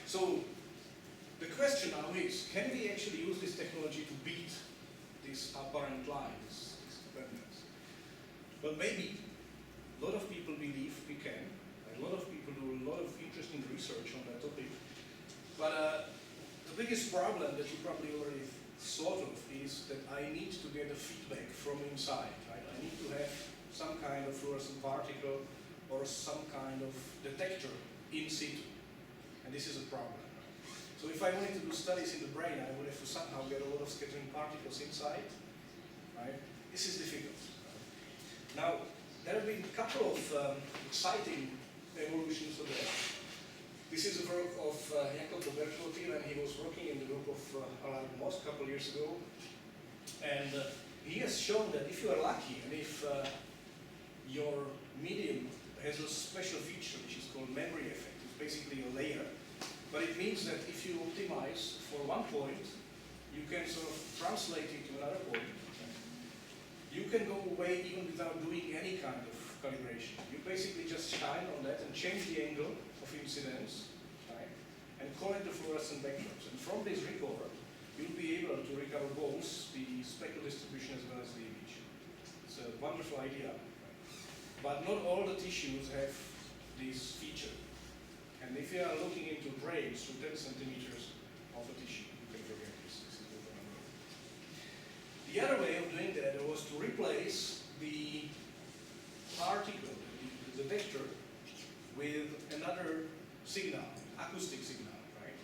So the question now is, can we actually use this technology to beat this apparent lie, this dependence? Well, maybe. A lot of people believe we can. A lot of people do a lot of interesting research on that topic. But the biggest problem that you probably already thought of is that I need to get a feedback from inside. Right? I need to have some kind of fluorescent particle or some kind of detector in situ. And this is a problem. So if I wanted to do studies in the brain, I would have to somehow get a lot of scattering particles inside. Right? This is difficult. Now, there have been a couple of exciting evolutions of that. This is a work of Jacopo Bertolotti when he was working in the group of Alain Moss a couple of years ago. And he has shown that if you are lucky and if your medium has a special feature which is called memory effect, it's basically a layer. But it means that if you optimize for one point, you can sort of translate it to another point. You can go away even without doing any kind of calibration. You basically just shine on that and change the angle of incidence, right? And collect the fluorescent vectors. And from this record, you'll be able to recover both the spectral distribution as well as the image. It's a wonderful idea. But not all the tissues have this feature. And if you are looking into brains through 10 centimeters of a tissue, you can forget this. This is over and over. The other way of doing that was to replace the particle, the detector, with another signal, acoustic signal, right?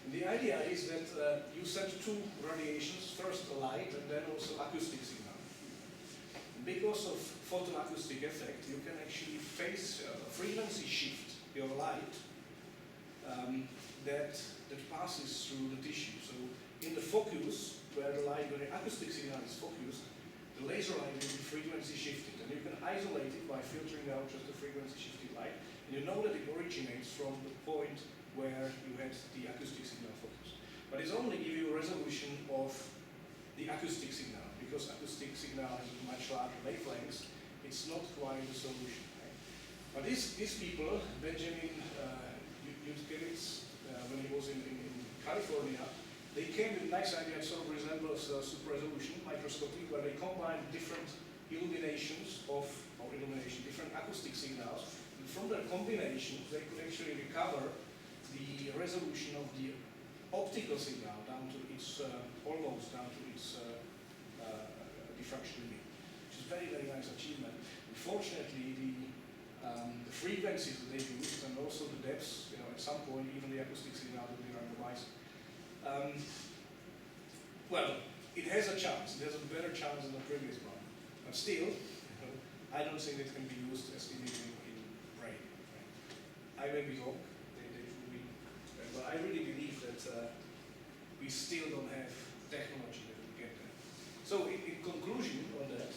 And the idea is that you send two radiations, first a light and then also acoustic signal. And because of photoacoustic effect, you can actually frequency shift your light that passes through the tissue. So in the focus, where the acoustic signal is focused, the laser light will be frequency shifted, and you can isolate it by filtering out just the frequency shifted light, and you know that it originates from the point where you had the acoustic signal focused. But it's only give you a resolution of the acoustic signal, because acoustic signal has a much larger wavelengths. It's not quite a solution. Right? But these people, Benjamin when he was in California, they came with a nice idea that sort of resembles super resolution microscopy, where they combined different different acoustic signals. And from their combinations, they could actually recover the resolution of the optical signal down to its almost down to its diffraction limit, which is a very, very nice achievement. Unfortunately, the frequencies that they used and also the depths, at some point even the acoustic signal will be randomized. Well, it has a chance. It has a better chance than the previous one. But still, I don't think it can be used as imaging in brain. Right? I may be wrong. But I really believe that we still don't have technology that will get there. So in conclusion on that,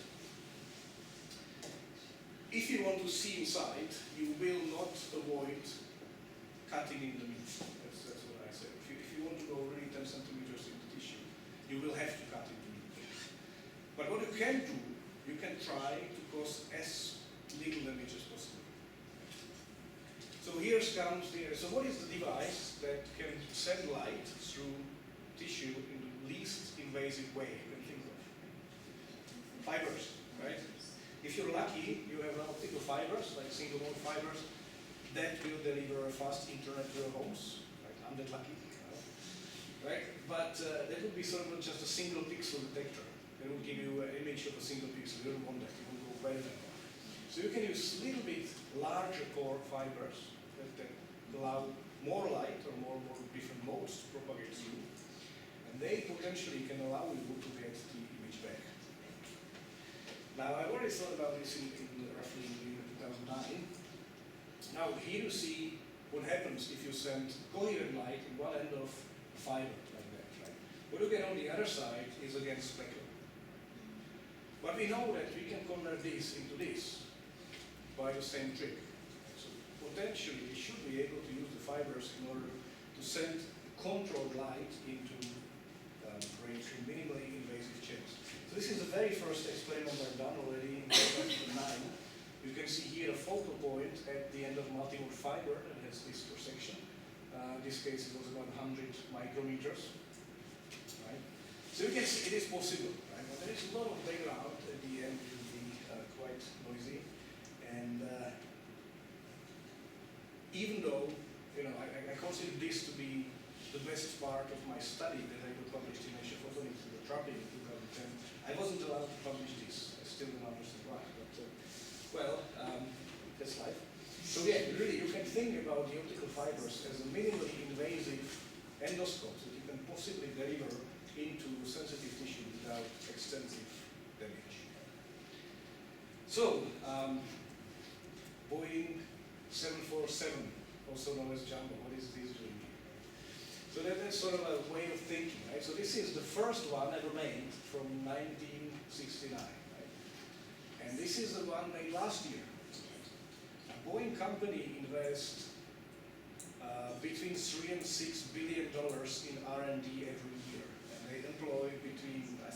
if you want to see inside, you will not avoid cutting in the meat. That's what I say. If you want to go really 10 centimeters in the tissue, you will have to cut into meat. But what you can do, you can try to cause as little damage as possible. So here comes so what is the device that can send light through tissue in the least invasive way you can think of? Fibers, right? If you're lucky, you have optical fibers, like single mode fibers, that will deliver a fast internet to your homes. Right? I'm that lucky. Right? But that would be sort of just a single pixel detector. It will give you an image of a single pixel. You don't want that. You want to go better than that. So you can use a little bit larger core fibers that allow more light or more different modes to propagate through. And they potentially can allow you to get the image back. Now, I already thought about this in roughly in 2009. Now, here you see what happens if you send coherent light in one end of a fiber like that. Right? What you get on the other side is again speckle. But we know that we can convert this into this by the same trick. So potentially, we should be able to use the fibers in order to send controlled light into brain through minimally invasive channels. So this is the very first experiment I've done already in 2009. You can see here a focal point at the end of multimode fiber that has this cross section. The this case it was about 100 micrometers. Right? So you can see it is possible. Right? But there is a lot of background at the end, it will be quite noisy. And even though I consider this to be the best part of my study that I got published in Nature Photonics in the Trapping in 2010, I wasn't allowed to publish this. I still don't understand why. But well, that's life. So yeah, really, you can think about the optical fibers as a minimally invasive endoscopes that you can possibly deliver into sensitive tissue without extensive damage. So, Boeing 747, also known as Jumbo, what is this doing here? So that's sort of a way of thinking, right? So this is the first one ever made from 1969, right? And this is the one made last year. Boeing company invests between $3 and $6 billion in R&D every year, and they employ between I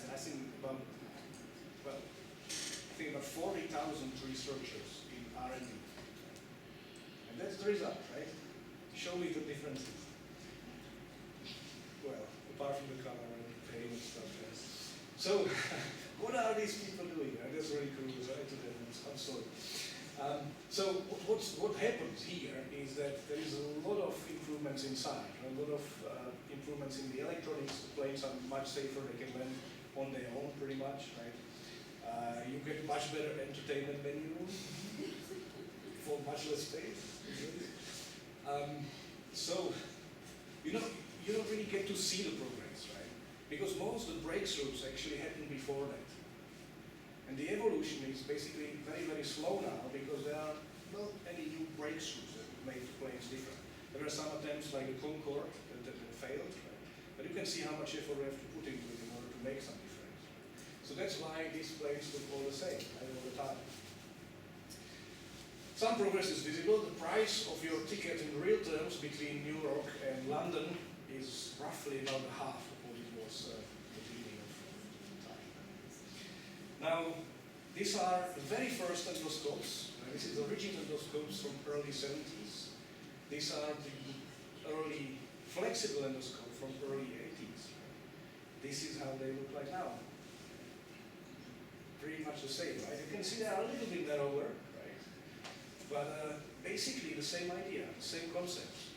think about 40,000 researchers in R&D, and that's the result, right? Show me the differences. Well, apart from the color and the paint and stuff. Yes. So, what are these people doing? That's really cool. I'm sorry. So what happens here is that there is a lot of improvements inside, a lot of improvements in the electronics. The planes are much safer, they can land on their own pretty much, right? You get much better entertainment menu for much less space. So, you don't really get to see the progress, right? Because most of the breakthroughs actually happened before that. And the evolution is basically very, very slow now because there are not any new breakthroughs that make the planes different. There are some attempts like the Concorde that failed, right? But you can see how much effort we have to put into it in order to make some difference. So that's why these planes look all the same, right, all the time. Some progress is visible. The price of your ticket in real terms between New York and London is roughly about half of what it was at the beginning of the time. Now, these are the very first endoscopes. This is the rigid endoscopes from early 70s. These are the early flexible endoscopes from early 80s. This is how they look like now. Pretty much the same, right? You can see they are a little bit narrower, right? But basically the same idea, the same concepts.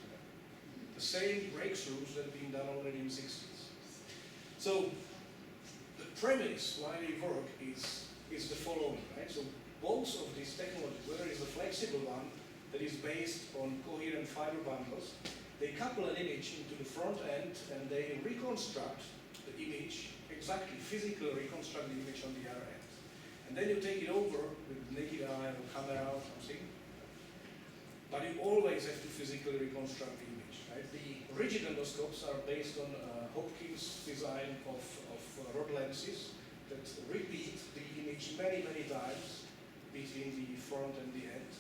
The same breakthroughs that have been done already in the 60s. So, the premise why they work is the following, right? So both of these technologies, whether it's the flexible one that is based on coherent fiber bundles, they couple an image into the front end and they reconstruct the image, exactly physically reconstruct the image on the other end. And then you take it over with the naked eye or camera or something, but you always have to physically reconstruct the image, right? The rigid endoscopes are based on Hopkins' design of rod lenses that repeat the image many, many times between the front and the end.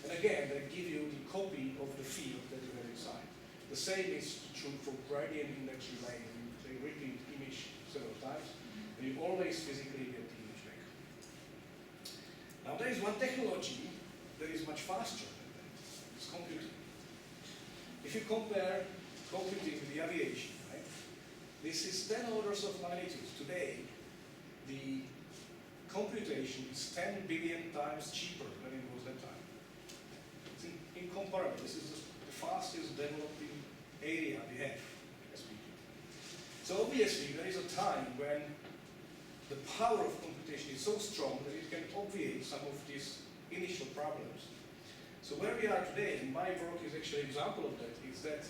And again, they give you the copy of the field that you have inside. The same is true for gradient index relay. They repeat the image several times, and you always physically get the image back. Now there is one technology that is much faster than that. It's computing. If you compare computing with the aviation, right, this is 10 orders of magnitude. Today, the computation is 10 billion times cheaper than it was that time. It's incomparable. This is the fastest developing area we have as people. So obviously there is a time when the power of computation is so strong that it can obviate some of these initial problems. So where we are today, and my work is actually an example of that, is that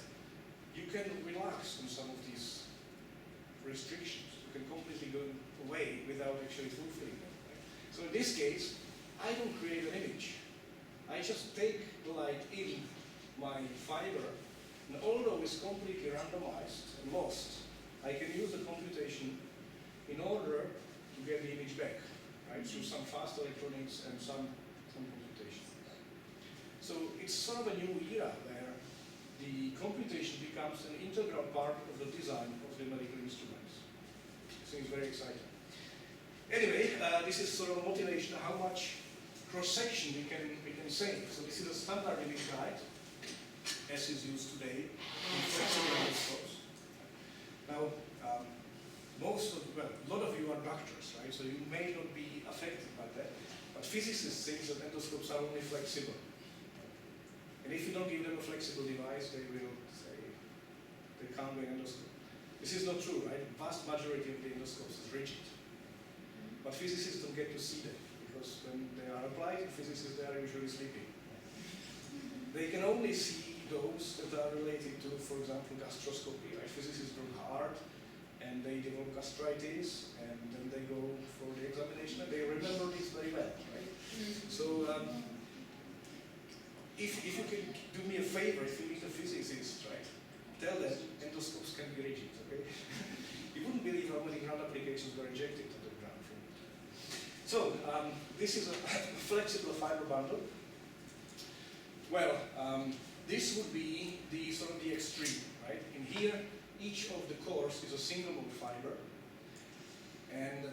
you can relax on some of these restrictions. You can completely go away without actually fulfilling them. Right? So in this case, I don't create an image. I just take the light in my fiber, and although it's completely randomized and lost, I can use the computation in order to get the image back, right? Through some fast electronics and some computation. So it's sort of a new era where the computation becomes an integral part of the design of the medical instruments. I think it's very exciting. Anyway, this is sort of a motivation how much cross-section we can save. So this is a standard image guide, as is used today in flexible endoscopes. Now, a lot of you are doctors, right? So you may not be affected by that, but physicists think that endoscopes are only flexible. And if you don't give them a flexible device, they will say they can't do an endoscope. This is not true, right? The vast majority of the endoscopes is rigid. But physicists don't get to see them, because when they are applied, physicists, they are usually sleeping. They can only see those that are related to, for example, gastroscopy, right? Physicists work hard, and they develop gastritis, and then they go for the examination, and they remember this very well, right? So, if you can do me a favor, if you meet a physicist, right, tell them endoscopes can be rigid, okay? You wouldn't believe how many ground applications were rejected to the ground from it. So, this is a flexible fiber bundle. Well, this would be the sort of the extreme, right? In here, each of the cores is a single mode fiber, and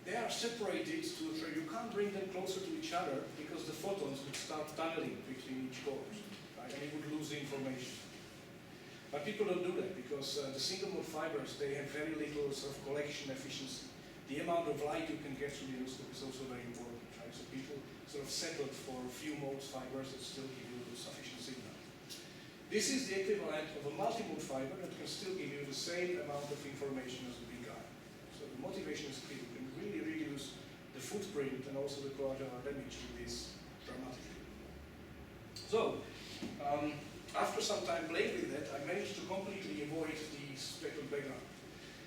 they are separated to you can't bring them closer to each other because the photons would start tunneling between each core, right? And you would lose the information. But people don't do that because the single mode fibers, they have very little sort of collection efficiency. The amount of light you can get through the endoscope is also very important, right? So people sort of settled for a few modes fibers that still give you sufficient signal. This is the equivalent of a multi-mode fiber that can still give you the same amount of information as the big guy. So the motivation is clear. You can really reduce the footprint and also the collateral damage with this dramatically. So, after some time playing with that, I managed to completely avoid the spectral background.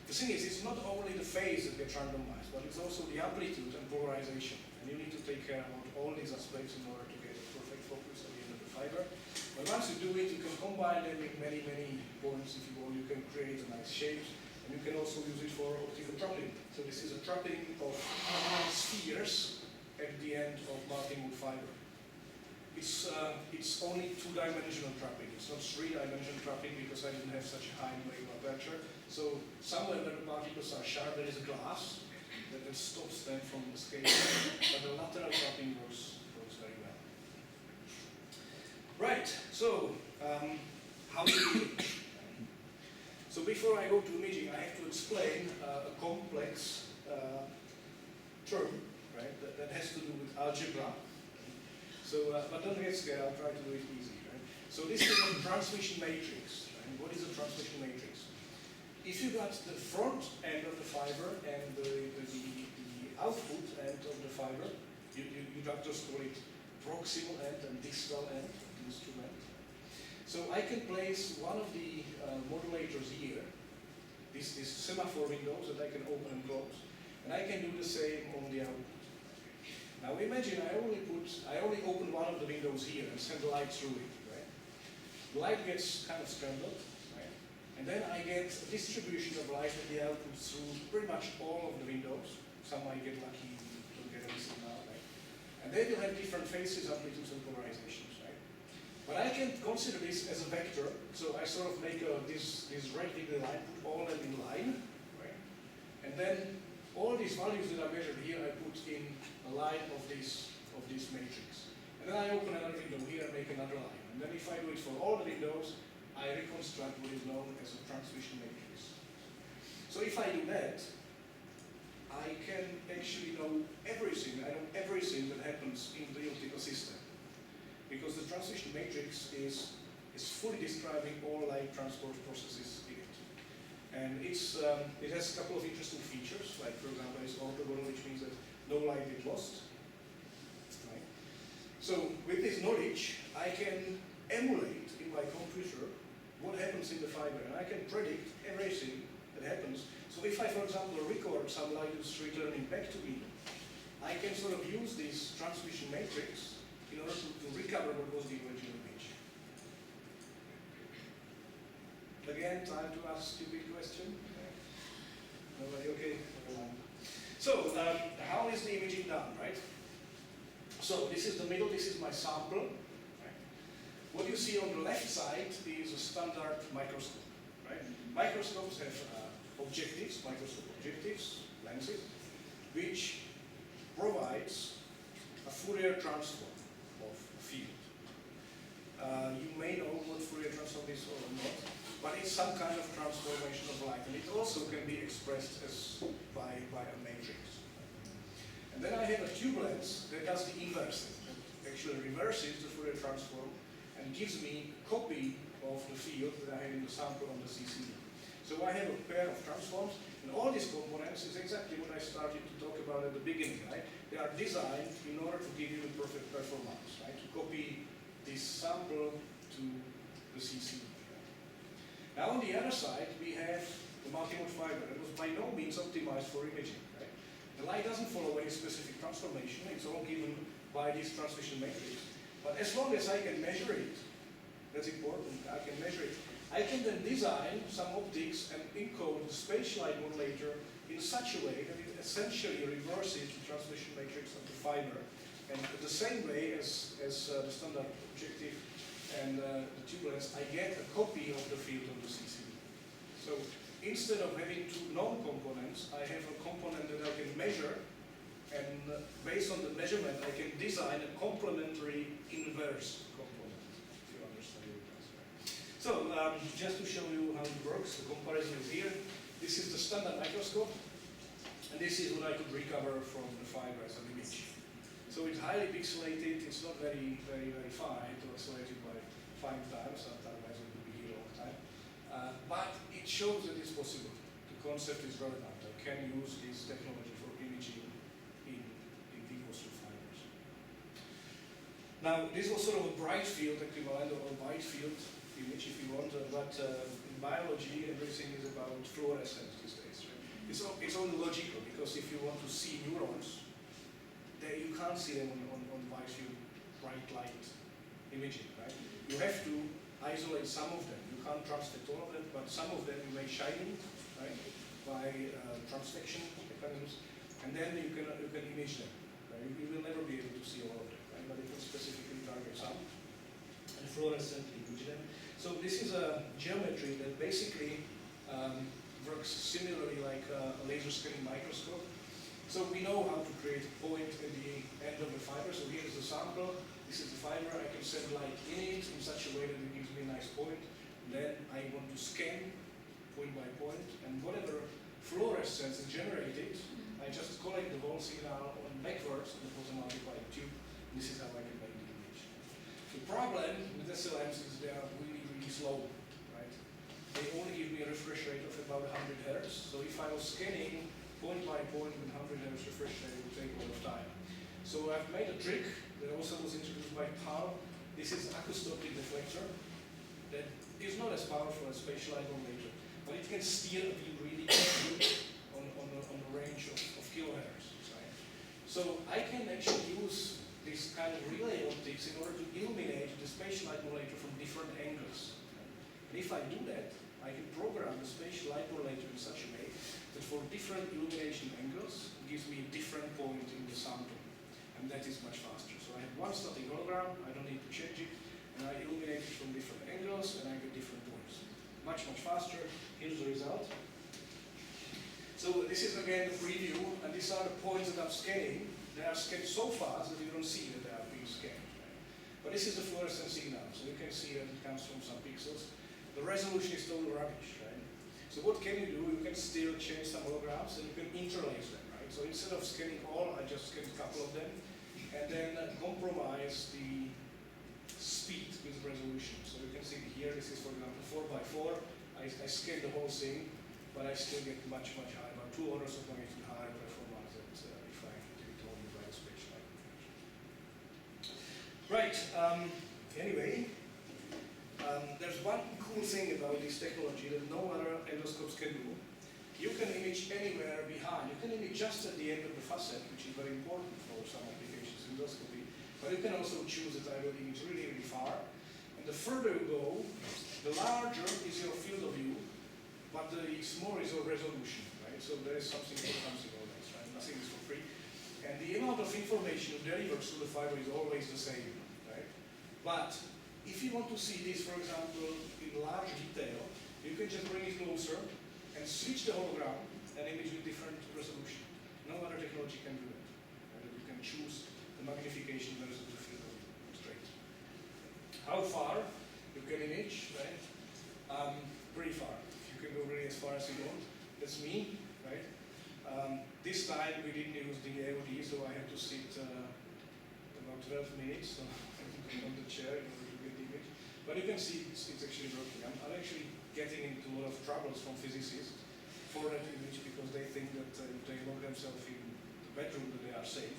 The thing is, it's not only the phase that gets randomized, but it's also the amplitude and polarization. And you need to take care of all these aspects in order to get a perfect focus at the end of the fiber. But once you do it, you can combine them in many, many points, if you will. You can create a nice shapes, and you can also use it for optical trapping. So this is a trapping of spheres at the end of multi-mode fiber. It's only two-dimensional trapping. It's not three-dimensional trapping because I didn't have such a high molecular aperture. So somewhere where the particles are sharp, there is a glass that stops them from escaping. But the lateral trapping works very well. Right, so how do we image? So before I go to imaging, I have to explain a complex term, right, that has to do with algebra. So, but don't get scared, I'll try to do it easy, right? So this is a transmission matrix, right? What is a transmission matrix? If you got the front end of the fiber and the output end of the fiber, you just call it proximal end and distal end of the instrument. So I can place one of the modulators here, these semaphore windows that I can open and close, and I can do the same on the output. Now imagine I only open one of the windows here and send the light through it, right? The light gets kind of scrambled, right? And then I get a distribution of light at the output through pretty much all of the windows. Some might get lucky to get a signal, right? And they will have different phases, amplitudes, and polarizations, right? But I can consider this as a vector, so I sort of make this rectangular line, put all of them in line, right? And then all these values that are measured here, I put in a line of this matrix. And then I open another window here and make another line. And then if I do it for all the windows, I reconstruct what is known as a transmission matrix. So if I do that, I can actually know everything. I know everything that happens in the optical system. Because the transmission matrix is fully describing all light transport processes in it. And it has a couple of interesting features, like for example, it's orthogonal, which means that no light gets lost. Right? So with this knowledge, I can emulate in my computer what happens in the fiber, and I can predict everything that happens. So if I, for example, record some light that's returning back to me, I can sort of use this transmission matrix in order to recover what was the original image. Again, time to ask a stupid question. Nobody? Okay. So, how is the imaging done, right? So, this is the middle, this is my sample. Right? What you see on the left side is a standard microscope, right? Microscopes have objectives, microscope objectives, lenses, which provides a Fourier transform of a field. You may know what Fourier transform is or not, but it's some kind of transformation of light, and it also can be expressed as by a matrix. And then I have a tube lens that does the inverse. It actually reverses the Fourier transform and gives me a copy of the field that I have in the sample on the CCD. So I have a pair of transforms, and all these components is exactly what I started to talk about at the beginning, right? They are designed in order to give you the perfect performance, right? To copy this sample to the CCD. Now on the other side, we have the multimode fiber. It was by no means optimized for imaging, right? The light doesn't follow any specific transformation. It's all given by this transmission matrix. But as long as I can measure it, that's important, I can measure it, I can then design some optics and encode the spatial light modulator in such a way that it essentially reverses the transmission matrix of the fiber. And the same way as the standard objective and the tube lens, I get a copy of the field of the CCD. So instead of having two non-components, I have a component that I can measure, and based on the measurement, I can design a complementary inverse component, if you understand what it does. So just to show you how it works, the comparison is here. This is the standard microscope, and this is what I could recover from the fiber as an image. So it's highly pixelated, it's not very fine, to isolate it by fine times, otherwise it would be here all the time. But it shows that it's possible. The concept is relevant. I can use this technology for imaging in vivo through fibers. Now, this was sort of a bright field equivalent, or a wide field image if you want, but in biology everything is about fluorescence these days. Right? It's only logical, because if you want to see neurons, you can't see them on wide field bright light imaging, right? You have to isolate some of them. You can't transfect all of them, but some of them you may shine in, right, by transfection mechanisms, and then you can image them. Right? You will never be able to see all of them, right? But you can specifically target some and fluorescently image them. So this is a geometry that basically works similarly like a laser scanning microscope. So we know how to create a point at the end of the fiber. So here is the sample, this is the fiber. I can send light in it in such a way that it gives me a nice point. Then I want to scan point by point, and whatever fluorescence is generated, I just collect the whole signal on backwards and put them multiply the tube. This is how I can make the image. The problem with SLMs is they are really slow, right? They only give me a refresh rate of about 100 Hz. So if I was scanning point by point with 100 Hz refresh rate, it would take a lot of time. So I've made a trick that also was introduced by Paul. This is an acoustic deflector that is not as powerful as spatial light modulator, but it can steer a beam really good on a range of kilohertz. Right? So I can actually use this kind of relay optics in order to illuminate the spatial light modulator from different angles. And if I do that, I can program the spatial light modulator in such a way that for different illumination angles, it gives me a different point in the sample. And that is much faster. So I have one static hologram, I don't need to change it, and I illuminate it from different angles, and I get different points. Much faster. Here's the result. So this is again the preview, and these are the points that I'm scanning. They are scanned so fast that you don't see that they are being scanned. Right? But this is the fluorescent signal, so you can see that it comes from some pixels. The resolution is totally rubbish, right? So what can you do? You can still change some holograms and you can interlace them, right? So instead of scanning all, I just scan a couple of them and then compromise the speed with resolution. So you can see here, this is for example 4x4. I scan the whole thing, but I still get much higher, about 2 orders of magnitude higher performance than if I do it only by spatial light. Right, anyway, there's one cool thing about this technology that no other endoscopes can do. You can image anywhere behind. You can image just at the end of the facet, which is very important for some applications in endoscopy. But you can also choose that I will image really far. And the further you go, the larger is your field of view, but the smaller is your resolution, right? So there is something that comes in all this, right? Nothing is for free. And the amount of information you deliver through the fiber is always the same, right? But if you want to see this, for example, in large detail, you can just bring it closer and switch the hologram and image with different resolution. No other technology can do that. Right? You can choose the magnification versus the field of view straight. how far you can image, right? Pretty far. You can go really as far as you want. That's me, right? This time we didn't use the AOD, so I had to sit about 12 minutes on the chair in order to get the image. But you can see it's actually working. I'm actually getting into a lot of troubles from physicists for that image because they think that if they lock themselves in the bedroom that they are safe.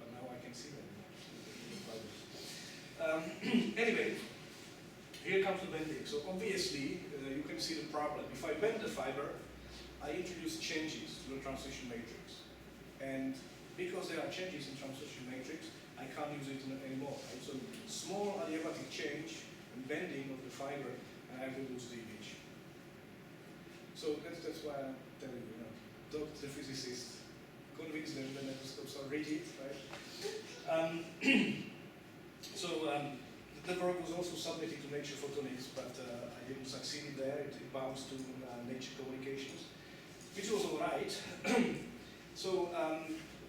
But now I can see them. Anyway, here comes the bending. So obviously you can see the problem. If I bend the fiber, I introduce changes to the transition matrix. And because there are changes in transition matrix, I can't use it anymore. Right? So small adiabatic change and bending of the fiber, and I will lose the image. So that's why I'm telling you, talk to the physicist, convince them the microscopes are rigid, right? The work was also submitted to Nature Photonics, but I didn't succeed there. It bounced to Nature Communications, which was all right.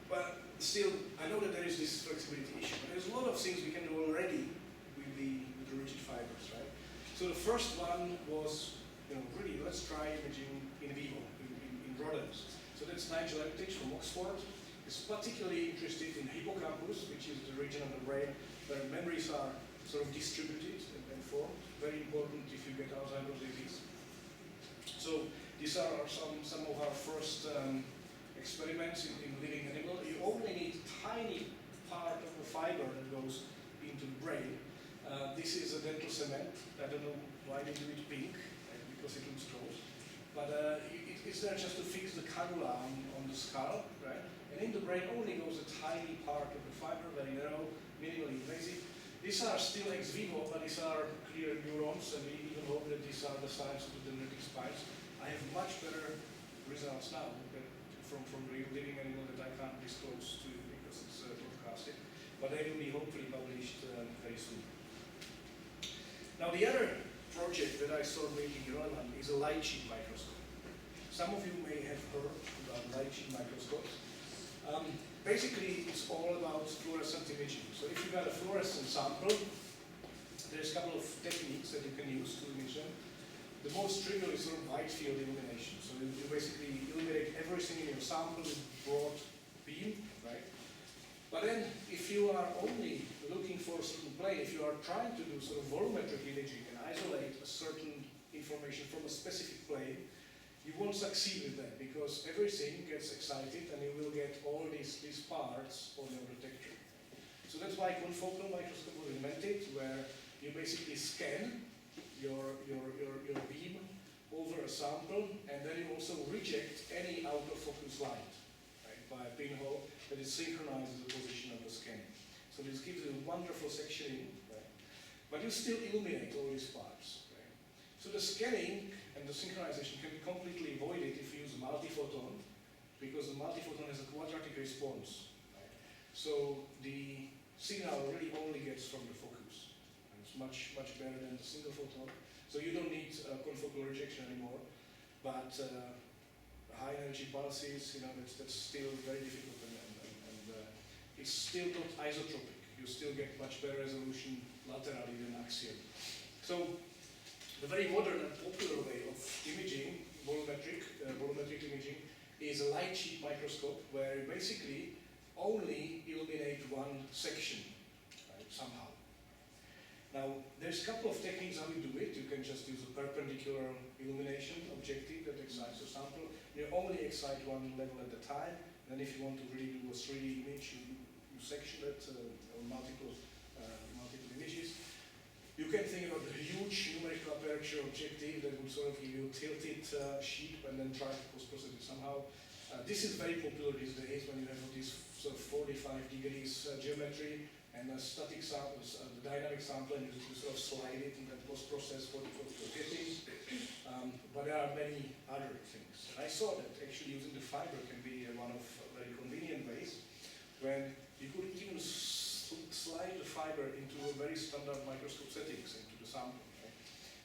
But still, I know that there is this flexibility issue. But there's a lot of things we can do already with the rigid fibers, right? So the first one was, really, let's try imaging in vivo, in rodents. So that's Nigel Eptich from Oxford. He's particularly interested in hippocampus, which is the region of the brain where memories are sort of distributed and formed. Very important if you get Alzheimer's disease. So these are some of our first experiments in living animal. You only need a tiny part of the fiber that goes into the brain. This is a dental cement. I don't know why they do it pink, because it looks gross. But it's there just to fix the cannula on the skull, right? And in the brain only goes a tiny part of the fiber, very narrow, minimally invasive. These are still ex vivo, but these are clear neurons, and we even hope that these are the size of the dendritic spines. I have much better results now from real living animal that I can't disclose to you because it's broadcasted, but they will be hopefully published very soon. Now the other project that I saw making relevant is a light sheet microscope. Some of you may have heard about light sheet microscopes. Basically, it's all about fluorescent imaging. So if you've got a fluorescent sample, there's a couple of techniques that you can use to image them. The most trivial is sort of wide field illumination. So you basically illuminate everything in your sample with broad beam, right? But then, if you are only looking for a certain plane, if you are trying to do sort of volumetric imaging and isolate a certain information from a specific plane, you won't succeed with that because everything gets excited and you will get all these parts on your detector. So that's why confocal microscope was invented, where you basically scan your beam over a sample, and then you also reject any out of focus light, right, by a pinhole that is synchronized with the position of the scanning. So this gives you a wonderful sectioning, right? But you still illuminate all these parts, right? So the scanning and the synchronization can be completely avoided if you use multiphoton, because the multiphoton has a quadratic response, right? So the signal really only gets from the focus. And it's much better than the single photon. So you don't need confocal rejection anymore. But high energy pulses, that's still very difficult, and it's still not isotropic. You still get much better resolution laterally than axial. So the very modern and popular way of imaging, volumetric imaging, is a light sheet microscope where you basically only illuminate one section, right, somehow. Now, there's a couple of techniques how you do it. You can just use a perpendicular illumination objective that excites your sample. You only excite one level at a time. Then if you want to really do a 3D image, you section it on multiple images. You can think about the huge numerical aperture objective that would sort of give you a tilted sheet and then try to post-process it somehow. This is very popular these days when you have this sort of 45 degrees geometry and a static sample, the dynamic sample, and you sort of slide it and then post-process what you're getting. But there are many other things. And I saw that actually using the fiber can be one of very convenient ways when you could even slide the fiber into a very standard microscope settings into the sample. Right?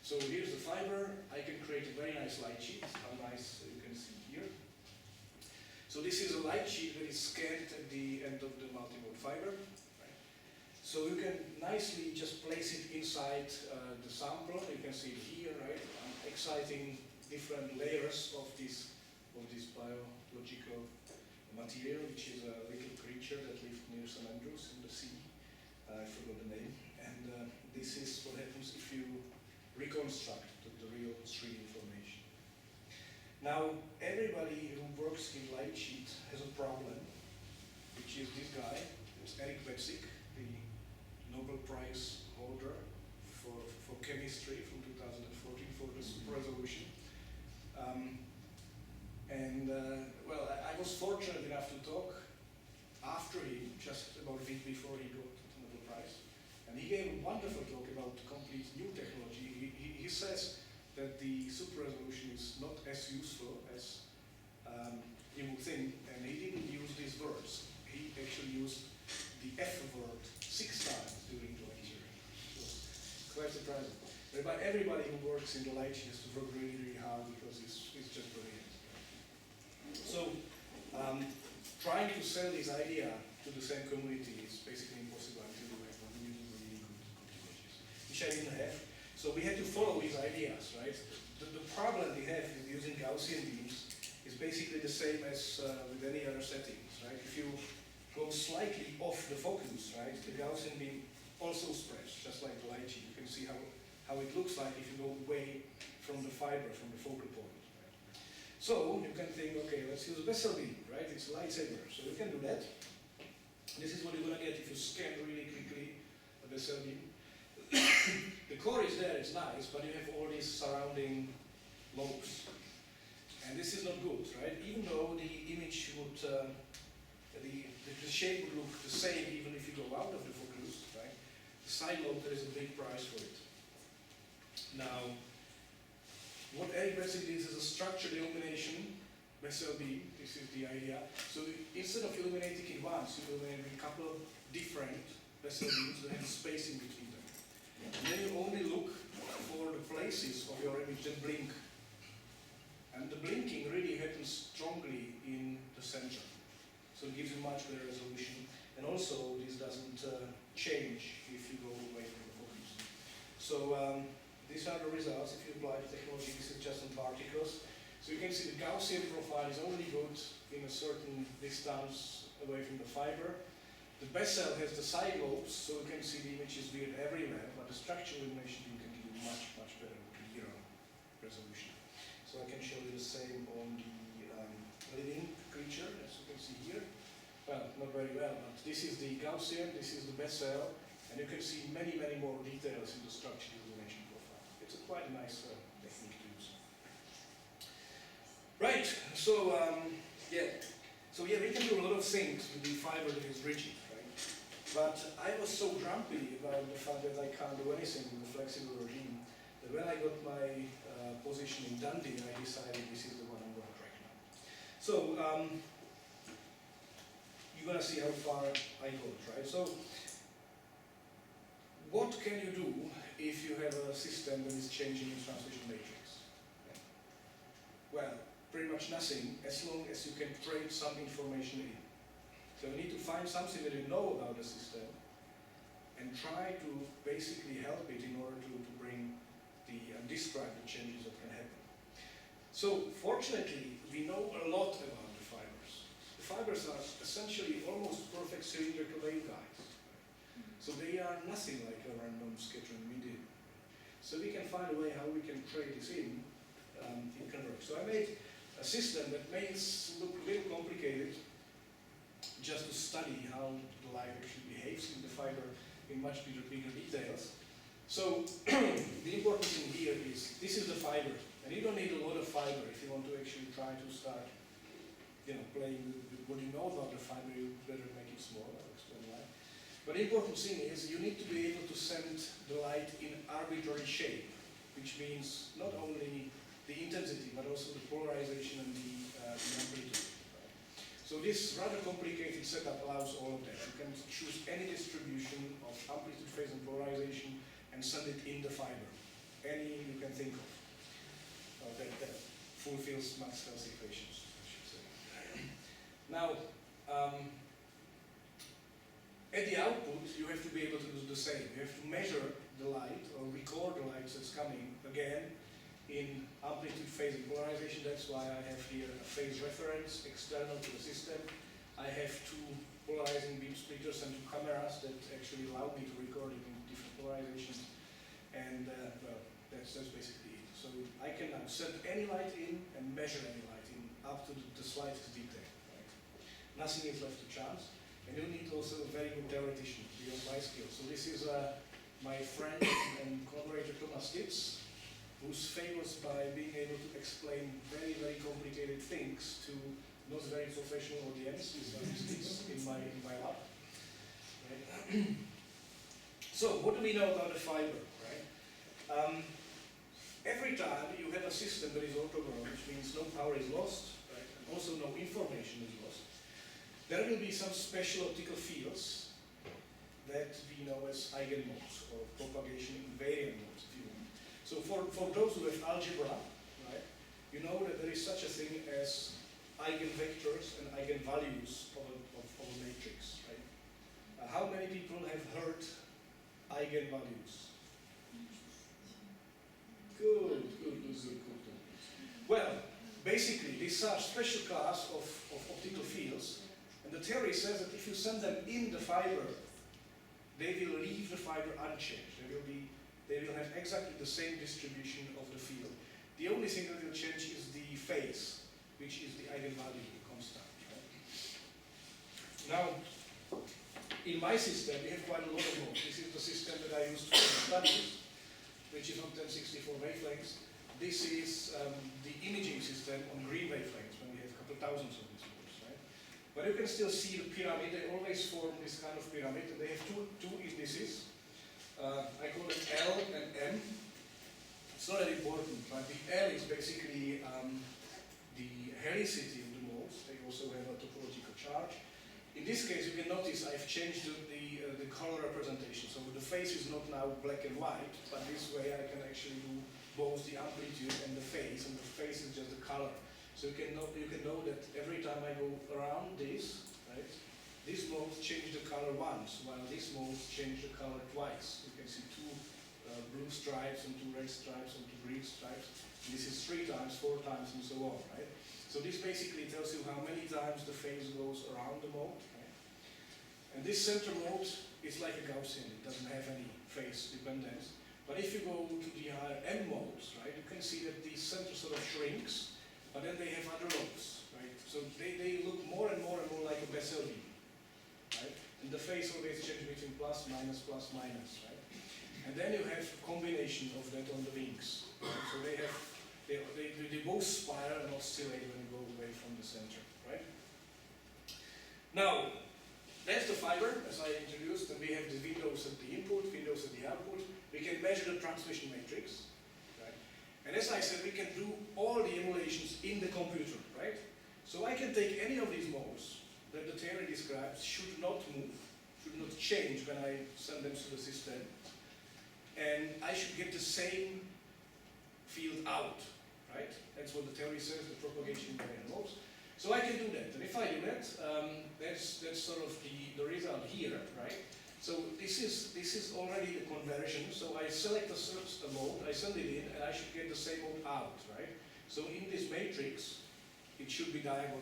So here's the fiber. I can create a very nice light sheet. How nice you can see here. So this is a light sheet that is scanned at the end of the multimode fiber. Right? So you can nicely just place it inside the sample. You can see it here, right? I'm exciting different layers of this biological material, which is a little creature that lived near St. Andrews in the sea. I forgot the name. And this is what happens if you reconstruct the real 3D information. Now, everybody who works in light sheet has a problem, which is this guy. It's Eric Betzig, the Nobel Prize holder for chemistry from 2014 for the super resolution. Well, I was fortunate enough to talk after him, just about a week before he got the Nobel Prize. And he gave a wonderful talk about complete new technology. He says that the super resolution is not as useful as you would think, and he didn't use these words. He actually used the F word 6 times during the lecture. It was quite surprising. But everybody who works in the light has to work really, really hard because it's just brilliant. So, trying to sell this idea to the same community is basically impossible until you have really, really good images, which I didn't have. So we had to follow his ideas, right? The problem we have with using Gaussian beams is basically the same as with any other settings, right? If you go slightly off the focus, right, the Gaussian beam also spreads, just like the light sheet. You can see how it looks like if you go away from the fiber, from the focal point. Right? So you can think, okay, let's use a Bessel beam, right? It's a lightsaber, so you can do that. This is what you're going to get if you scan really quickly a Bessel beam. The core is there, it's nice, but you have all these surrounding lobes. And this is not good, right? Even though the image would, the shape would look the same even if you go out of the focus, right? The side lobe, there is a big price for it. Now, what Eric Betzig did is a structured illumination, Bessel beam, this is the idea. So instead of illuminating it once, you illuminate a couple of different Bessel beams that have space in between them. And then you only look for the places of your image that blink. And the blinking really happens strongly in the center. So it gives you much better resolution. And also, this doesn't change if you go away from the focus. So these are the results if you apply the technology. This is just in particles. So you can see the Gaussian profile is only good in a certain distance away from the fiber. The Bessel has the side lobes, so you can see the image is weird everywhere, but the structural illumination you can do much, much better, clearer resolution. So I can show you the same on the living creature, as you can see here. Well, not very well, but this is the Gaussian, this is the Bessel, and you can see many, many more details in the structural illumination profile. It's a quite nice technique to use. Right, so yeah, we can do a lot of things with the fiber that is rigid, right? But I was so grumpy about the fact that I can't do anything with a flexible regime that when I got my position in Dundee, I decided this is the one I'm going to track now. So you're going to see how far I got, right? So what can you do if you have a system that is changing its transmission matrix? Okay. Well, pretty much nothing, as long as you can trade some information in. So you need to find something that you know about the system and try to basically help it in order to bring describe the changes that can happen. So fortunately, we know a lot about the fibers. The fibers are essentially almost perfect cylindrical waveguides. So they are nothing like a random scattering medium. So we can find a way how we can trade this in. It can work. So I made a system that makes look a little complicated just to study how the light actually behaves in the fiber in much bigger details. So the important thing here is this is the fiber, and you don't need a lot of fiber if you want to actually try to start, playing with what you know about the fiber. You better make it small. I'll explain why. But the important thing is you need to be able to send the light in arbitrary shape, which means not only the intensity, but also the polarization and the amplitude. Right? So this rather complicated setup allows all of that. You can choose any distribution of amplitude, phase, and polarization and send it in the fiber. Any you can think of. That fulfills Maxwell's equations, I should say. Now, at the output, you you have to be able to do the same. You have to measure the light or record the light that's coming again in amplitude, phase, and polarization. That's why I have here a phase reference external to the system. I have two polarizing beam splitters and two cameras that actually allow me to record it in different polarizations. And well, that's basically it. So I can now send any light in and measure any light in up to the slightest detail. Right? Nothing is left to chance. And you need also a very good theoretician beyond my skills. So this is my friend and collaborator Tomáš Čižmár, who's famous by being able to explain very, very complicated things to not very professional audience. It's in my lab. Right? So what do we know about the fiber? Right? Every time you have a system that is orthogonal, which means no power is lost, right? And also no information is lost, there will be some special optical fields that we know as eigenmodes or propagation invariant modes, if you want. So for those who have algebra, right, you know that there is such a thing as eigenvectors and eigenvalues of a matrix. Right? How many people have heard eigenvalues? Good. Well, basically, these are special class of optical fields. And the theory says that if you send them in the fiber, they will leave the fiber unchanged. They will have exactly the same distribution of the field. The only thing that will change is the phase, which is the eigenvalue, the constant. Right? Now, in my system, we have quite a lot of modes. This is the system that I used for the studies, which is on 1064 wavelengths. This is the imaging system on green wavelengths, when we have a couple thousands of these modes. Right? But you can still see the pyramid. They always form this kind of pyramid, and they have two indices. I call it L and M. It's not that important, but the L is basically the helicity of the modes. They also have a topological charge. In this case, you can notice I've changed the color representation. So the face is not now black and white, but this way I can actually do both the amplitude and the phase, and the phase is just the color. So you can know that every time I go around this, right, these modes change the color once, while these modes change the color twice. You can see two blue stripes and two red stripes and two green stripes. And this is 3 times, 4 times, and so on, right? So this basically tells you how many times the phase goes around the mode. Right? And this center mode is like a Gaussian. It doesn't have any phase dependence. But if you go to the higher M modes, right, you can see that the center sort of shrinks, but then they have other modes, right? So they look more and more like a Bessel beam. Right? And the phase always changes between plus, minus, right? And then you have a combination of that on the wings. Right? So they both spiral and oscillate when you go away from the center, right? Now, that's the fiber, as I introduced, and we have the windows at the input, windows at the output. We can measure the transmission matrix, right? And as I said, we can do all the emulations in the computer, right? So I can take any of these modes that the theory describes should not move, should not change when I send them to the system, and I should get the same field out, right? That's what the theory says, the propagation invariant modes. So I can do that, and if I do that, that's sort of the result here, right? So this is already the conversion. So I select a mode, I send it in, and I should get the same mode out, right? So in this matrix, it should be diagonal.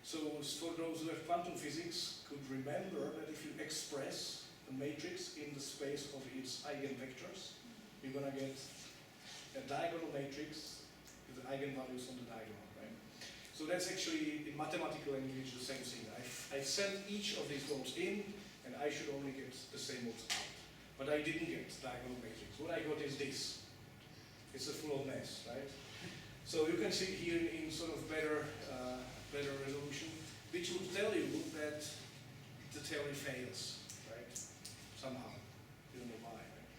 So for those who have quantum physics, could remember that if you express a matrix in the space of its eigenvectors, you're going to get a diagonal matrix with the eigenvalues on the diagonal, right? So that's actually, in mathematical language, the same thing. I sent each of these modes in, and I should only get the same modes out. But I didn't get diagonal matrix. What I got is this. It's a full of mess, right? So you can see here in sort of better resolution, which would tell you that the theory fails, right? Somehow. You don't know why, right?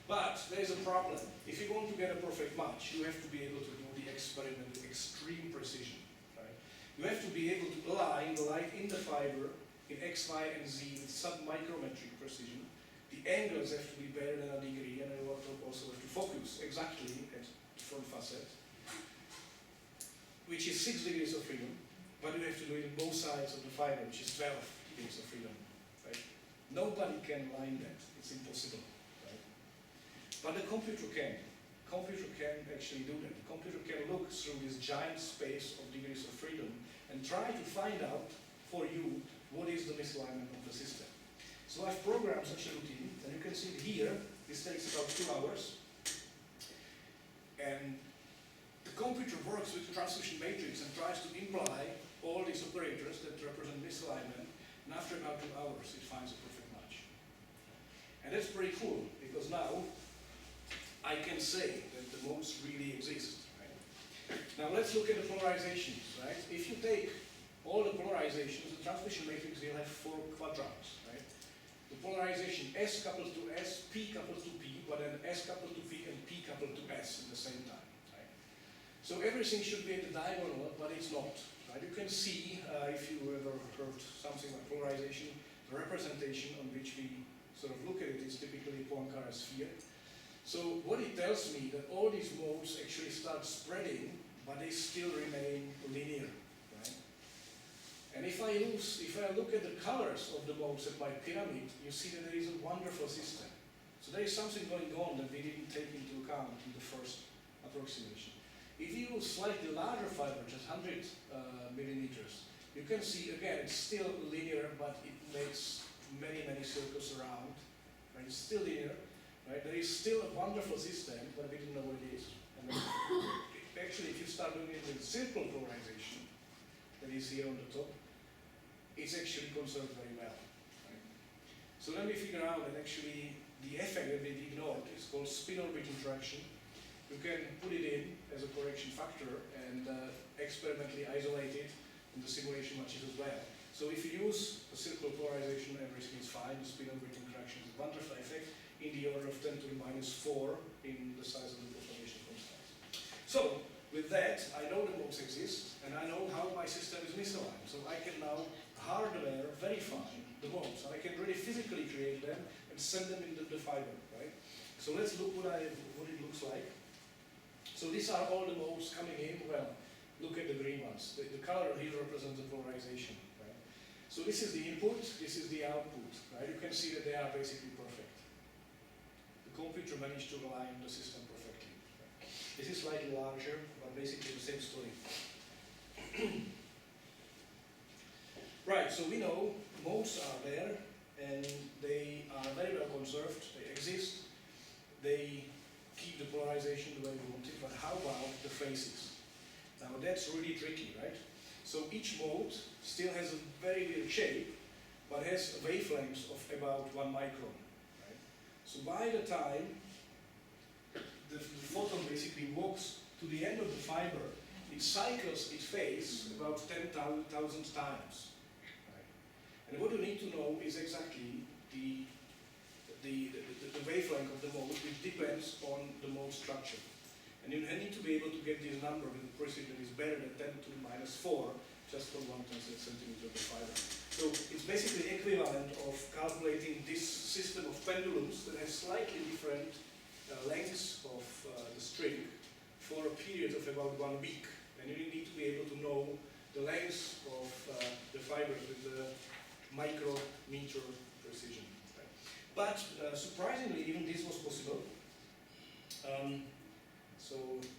But there's a problem. If you want to get a perfect match, you have to be able to do the experiment with extreme precision, right? You have to be able to align the light in the fiber in X, Y, and Z with sub-micrometric precision. The angles have to be better than a degree, and you also have to focus exactly at the front facet, which is 6 degrees of freedom. But you have to do it on both sides of the fiber, which is 12 degrees of freedom, right? Nobody can line that. It's impossible. Right? But the computer can. Computer can actually do that. The computer can look through this giant space of degrees of freedom and try to find out for you what is the misalignment of the system. So I've programmed such a routine, and you can see it here. This takes about 2 hours. And the computer works with the transmission matrix and tries to imply all these operators that represent misalignment, and after about 2 hours it finds a perfect match. And that's pretty cool, because now I can say that the modes really exist. Right? Now let's look at the polarizations. Right? If you take all the polarizations, the transmission matrix will have 4 quadrants. Right? The polarization S coupled to S, P coupled to P, but then S coupled to P and P coupled to S at the same time. Right? So everything should be at the diagonal, but it's not. Right? You can see, if you ever heard something like polarization, the representation on which we sort of look at it is typically Poincare sphere. So what it tells me that all these modes actually start spreading, but they still remain linear. Right? And if I look at the colors of the modes at my pyramid, you see that there is a wonderful system. So there is something going on that we didn't take into account in the first approximation. If you use slightly larger fiber, just 100 millimeters, you can see again it's still linear, but it makes many circles around. Right? It's still linear. Right? There is still a wonderful system, but we didn't know what it is. And actually, if you start doing it with circle polarization, that is here on the top, it's actually conserved very well. Right? So then we figure out that actually the effect that we ignored is called spin-orbit interaction. You can put it in as a correction factor and experimentally isolate it, and the simulation matches as well. So if you use the circle polarization, everything is fine. The spin-orbit interaction is a wonderful effect, in the order of 10 to the minus 4 in the size of the propagation constant. So, with that, I know the modes exist, and I know how my system is misaligned. So I can now hardware verify the modes. I can really physically create them and send them into the fiber, right? So let's look what it looks like. So these are all the modes coming in. Well, look at the green ones. The color here represents the polarization, right? So this is the input, this is the output, right? You can see that they are basically perfect. The computer managed to align the system perfectly. This is slightly larger, but basically the same story. Right, so we know modes are there, and they are very well conserved, they exist, they keep the polarization the way we want it, but how about the phases? Now that's really tricky, right? So each mode still has a very weird shape, but has wavelengths of about 1 micron. So by the time the photon basically walks to the end of the fiber, it cycles its phase about 10,000 times. Right? And what you need to know is exactly the wavelength of the mode, which depends on the mode structure. And you need to be able to get this number with a precision that is better than 10 to the minus 4, just for 1 centimeter of the fiber. So it's basically equivalent of calculating this system of pendulums that have slightly different lengths of the string for a period of about 1 week. And you need to be able to know the length of the fibers with the micrometer precision. Right? But surprisingly,